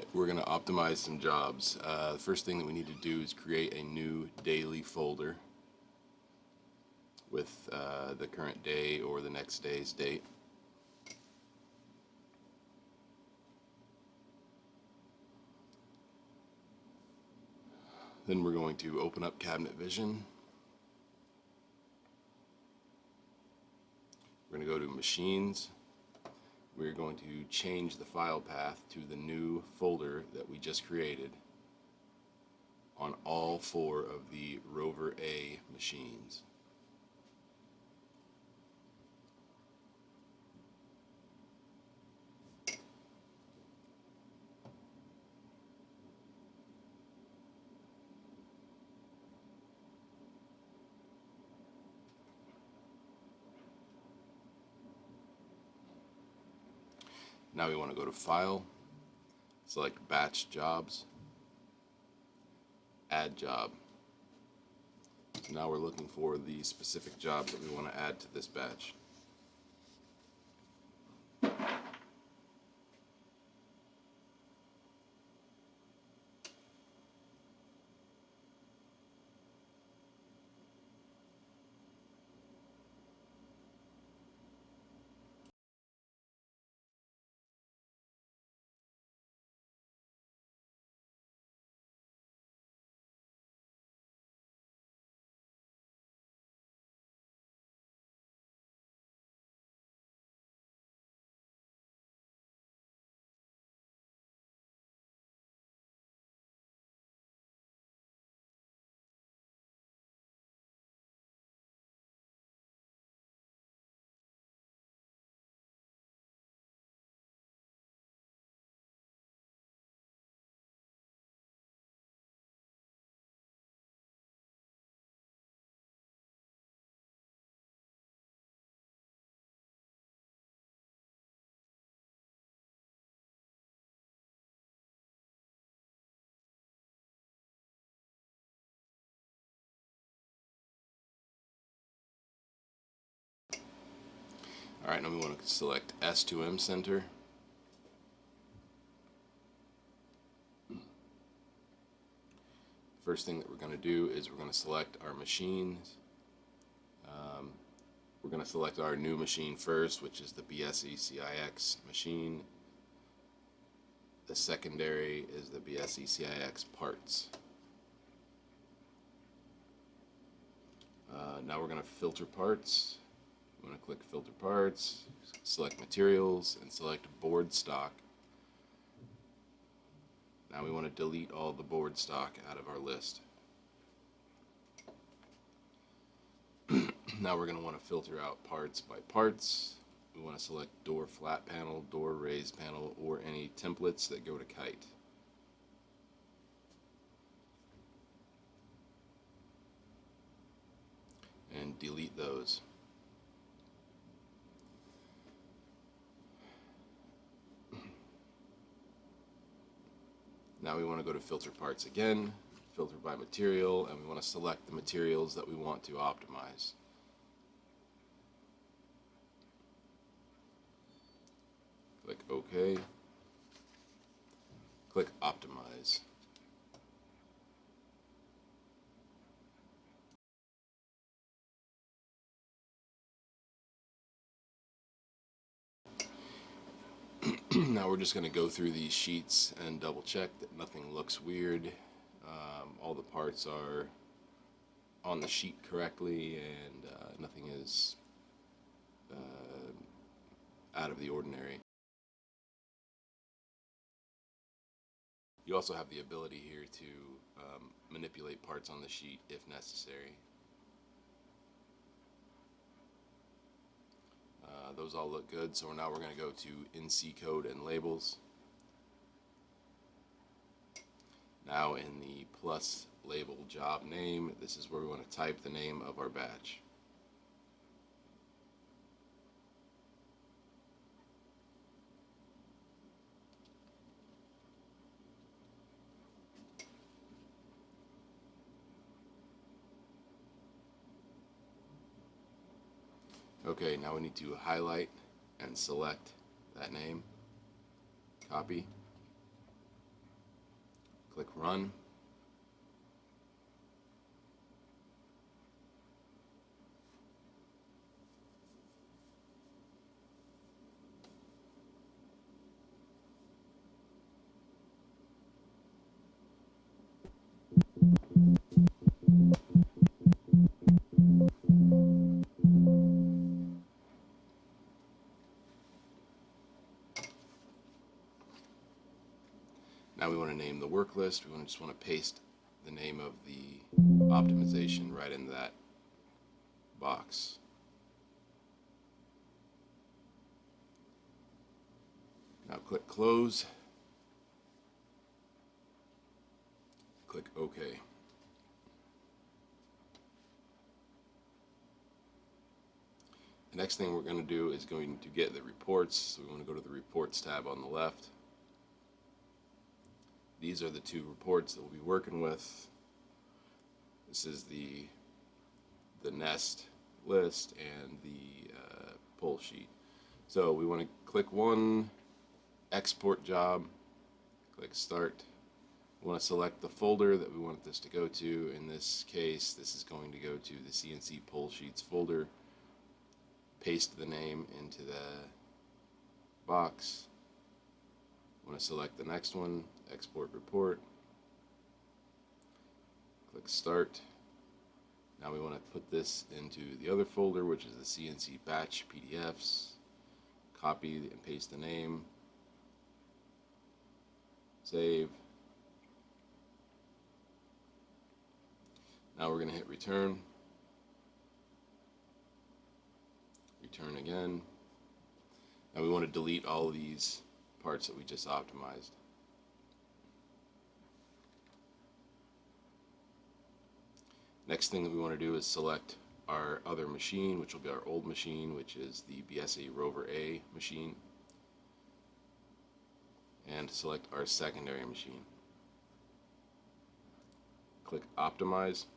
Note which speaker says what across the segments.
Speaker 1: Alright, we're going to optimize some jobs. The first thing that we need to do is create a new daily folder with the current day or the next day's date. Then we're going to open up Cabinet Vision. We're going to go to Machines. We're going to change the file path to the new folder that we just created on all 4 of the Rover A machines. Now we want to go to File, select Batch Jobs, Add Job. Now we're looking for the specific job that we want to add to this batch. Alright, now we want to select S2M Center. First thing that we're going to do is we're going to select our machines. We're going to select our new machine first, which is the BSE-CIX machine. The secondary is the BSE-CIX parts. Now we're going to filter parts. I'm going to click Filter Parts, select Materials, and select Board Stock. Now we want to delete all the board stock out of our list. Now we're going to want to filter out parts by parts. We want to select door flat panel, door raised panel, or any templates that go to kite. And delete those. Now we want to go to Filter Parts again, filter by material, and we want to select the materials that we want to optimize. Click OK. Click Optimize. Now we're just going to go through these sheets and double check that nothing looks weird. All the parts are on the sheet correctly, and nothing is out of the ordinary. You also have the ability here to manipulate parts on the sheet if necessary. Those all look good, so now we're going to go to NC Code and Labels. Now in the plus label job name, this is where we want to type the name of our batch. Okay, now we need to highlight and select that name, copy, run. Now we want to name the work list. We just want to paste the name of the optimization right in that box. Now click close. Click OK. The next thing we're going to do is going to get the reports. So we want to go to the reports tab on the left. These are the two reports that we'll be working with. This is the nest list and the pull sheet. So we want to click one export job, click start. We want to select the folder that we want this to go to. In this case, this is going to go to the CNC pull sheets folder. Paste the name into the box. Want to select the next one, export report. Click start. Now we want to put this into the other folder, which is the CNC Batch PDFs. Copy and paste the name. Save. Now we're going to hit return. Return again. Now we want to delete all of these parts that we just optimized. Next thing that we want to do is select our other machine, which will be our old machine, which is the BSA Rover A machine, and select our secondary machine. Click optimize.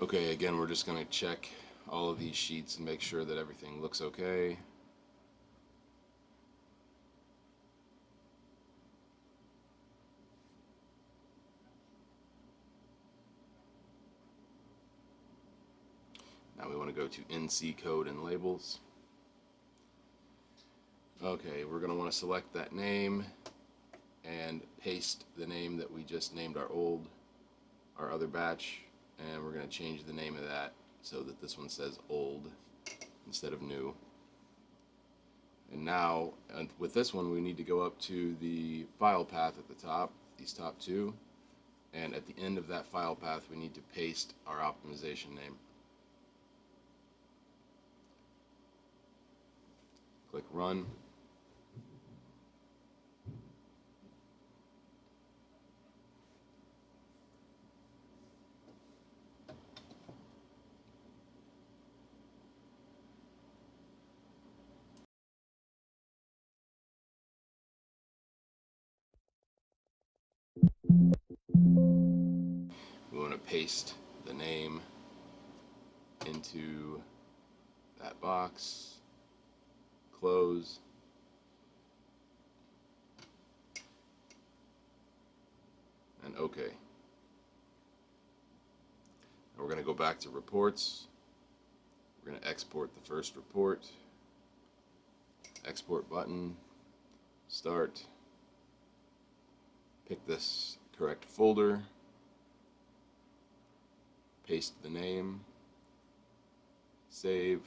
Speaker 1: Okay, again, we're just going to check all of these sheets and make sure that everything looks okay. Now we want to go to NC code and labels. Okay, we're going to want to select that name and paste the name that we just named our other batch, and we're going to change the name of that so that this one says old instead of new. And now with this one we need to go up to the file path at the top, these top two, and at the end of that file path we need to paste our optimization name. Click run. We want to paste the name into that box, close, and OK. Now we're going to go back to reports. We're going to export the first report. Export button, start, pick this correct folder, paste the name, save,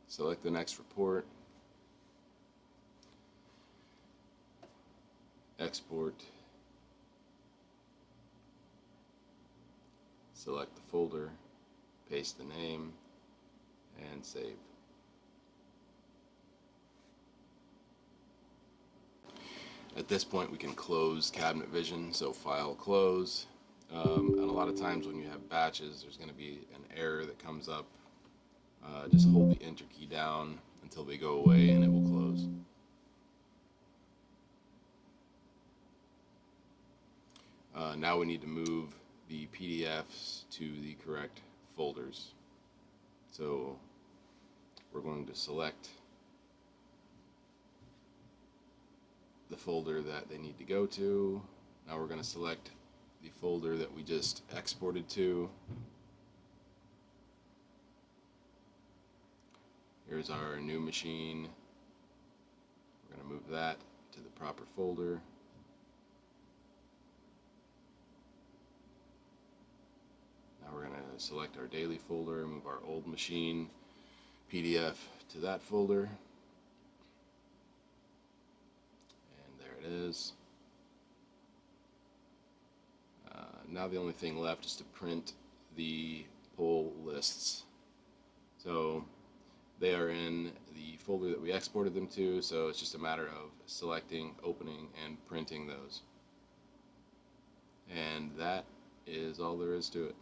Speaker 1: select the next report, export, select the folder, paste the name, and save. At this point we can close Cabinet Vision, so file, close. And a lot of times when you have batches there's going to be an error that comes up. Just hold the enter key down until they go away and it will close. Now we need to move the PDFs to the correct folders. So we're going to select the folder that they need to go to. Now we're going to select the folder that we just exported to. Here's our new machine. We're going to move that to the proper folder. Now we're going to select our daily folder, move our old machine PDF to that folder. And there it is. Now the only thing left is to print the pull lists. So they are in the folder that we exported them to, so it's just a matter of selecting, opening, and printing those. And that is all there is to it.